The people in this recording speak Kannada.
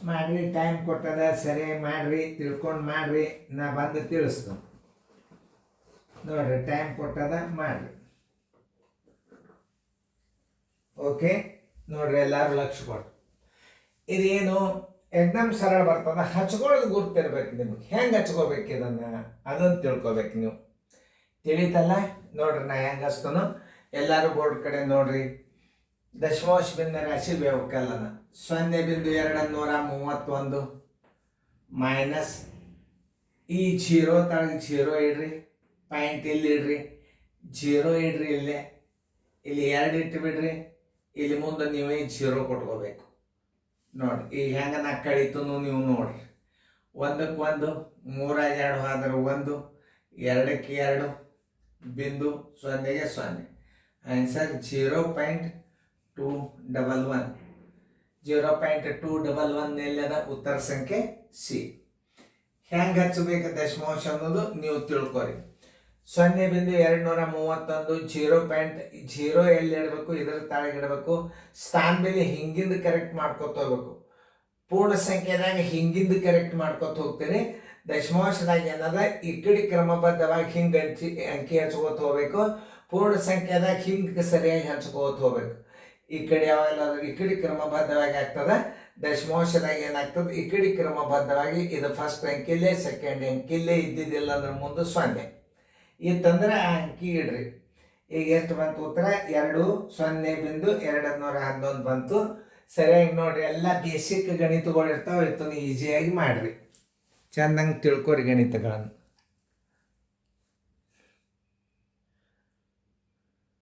ಮಾಡಿರಿ, ಟೈಮ್ ಕೊಟ್ಟದ, ಸರಿಯಾಗಿ ಮಾಡಿರಿ, ತಿಳ್ಕೊಂಡು ಮಾಡಿರಿ, ನಾ ಬಂದು ತಿಳಿಸ್ತು ನೋಡ್ರಿ. ಟೈಮ್ ಕೊಟ್ಟದ, ಮಾಡಿರಿ. ಓಕೆ ನೋಡ್ರಿ, ಎಲ್ಲರೂ ಲಕ್ಷ ಕೊಟ್ಟು. ಇದೇನು ಎಕ್ದಮ್ ಸರಳ ಬರ್ತದ, ಹಚ್ಕೊಳ್ಳೋದು ಗುರ್ತಿರ್ಬೇಕು ನಿಮ್ಗೆ. ಹೆಂಗೆ ಹಚ್ಕೋಬೇಕು ಇದನ್ನು ಅದನ್ನು ತಿಳ್ಕೊಬೇಕು ನೀವು. ತಿಳಿತಲ್ಲ ನೋಡ್ರಿ, ನಾ ಹೆಂಗೆ ಹಚ್ತಾನೋ ಎಲ್ಲರೂ ಬೋರ್ಡ್ ಕಡೆ ನೋಡ್ರಿ. ದಶಮಾಂಶ ಬಿಂದು ರಾಶಿ ವ್ಯವಕಲನ 0.231 ಮೈನಸ್ ಈ 0 ತಳಗೆ 0 ಇಡ್ರಿ, ಪಾಯಿಂಟ್ ಇಲ್ಲಿ ಇಡ್ರಿ, 0 ಇಡ್ರಿ, ಇಲ್ಲಿ 2 ಇಟ್ಟು ಬಿಡ್ರಿ, ಇಲ್ಲಿ ಮುಂದೆ ನೀವೇ 0 ಕೊಟ್ಕೋಬೇಕು ನೋಡ್ರಿ. ಈಗ ಹೆಂಗೆ ನಾ ಕಳೀತು ನೀವು ನೋಡ್ರಿ. 1ಕ್ಕೆ 1, 3 2 ಆದ್ರೆ 1, 2ಕ್ಕೆ 2 ಬಿಂದು 0ಗೆ 0. ಆನ್ಸರ್ 0.211. 0.211 ಎಲ್ಲದ ಉತ್ತರ ಸಂಖ್ಯೆ ಸಿ. ಹೆಂಗೆ ಹಚ್ಚಬೇಕು ದಶಮಾಂಶ ಅನ್ನೋದು ನೀವು ತಿಳ್ಕೊರಿ. 0.231 0 ಎಲ್ಲಿ ಇಡಬೇಕು, ಇದರ ತಾಳಗಿಡಬೇಕು. ಸ್ಥಾನ ಬೆಲೆ ಹಿಂಗಿಂದ ಕರೆಕ್ಟ್ ಮಾಡ್ಕೊತ ಹೋಗ್ಬೇಕು. ಪೂರ್ಣ ಸಂಖ್ಯೆದಾಗ ಹಿಂಗಿಂದ ಕರೆಕ್ಟ್ ಮಾಡ್ಕೊತ ಹೋಗ್ತೀರಿ. ದಶಮಾಂಶದಾಗ ಏನದ ಈ ಕಡೆ ಕ್ರಮಬದ್ಧವಾಗಿ ಹಿಂಗೆ ಅಂಕಿ ಹಚ್ಕೋತ ಹೋಗ್ಬೇಕು. ಪೂರ್ಣ ಸಂಖ್ಯೆದಾಗ ಹಿಂಗೆ ಸರಿಯಾಗಿ ಹಂಚ್ಕೋತ ಹೋಗ್ಬೇಕು. ಈ ಕಡೆ ಯಾವೆಲ್ಲ ಈ ಕಡೆ ಕ್ರಮಬದ್ಧವಾಗಿ ಆಗ್ತದೆ. ದಶಮಾಂಶದಾಗ ಏನಾಗ್ತದೆ, ಈ ಕಡೆ ಕ್ರಮಬದ್ಧವಾಗಿ ಇದು ಫಸ್ಟ್ ಅಂಕಿಲ್ಲೇ, ಸೆಕೆಂಡ್ ಅಂಕಿಲ್ಲೇ, ಇದ್ದಿದ್ದಿಲ್ಲ ಅಂದ್ರೆ ಮುಂದೆ 0 ಇತ್ತಂದ್ರೆ ಆ ಅಂಕಿ ಇಡ್ರಿ. ಈಗ ಎಷ್ಟು ಬಂತು ಉತ್ತರ? 2.0.211 ಬಂತು. ಸರಿಯಾಗಿ ನೋಡ್ರಿ, ಎಲ್ಲ ಬೇಸಿಕ್ ಗಣಿತಗಳು ಇರ್ತಾವೆ, ಇತ್ತು ಈಸಿಯಾಗಿ ಮಾಡ್ರಿ, ಚಂದಂಗೆ ತಿಳ್ಕೊರಿ ಗಣಿತಗಳನ್ನು.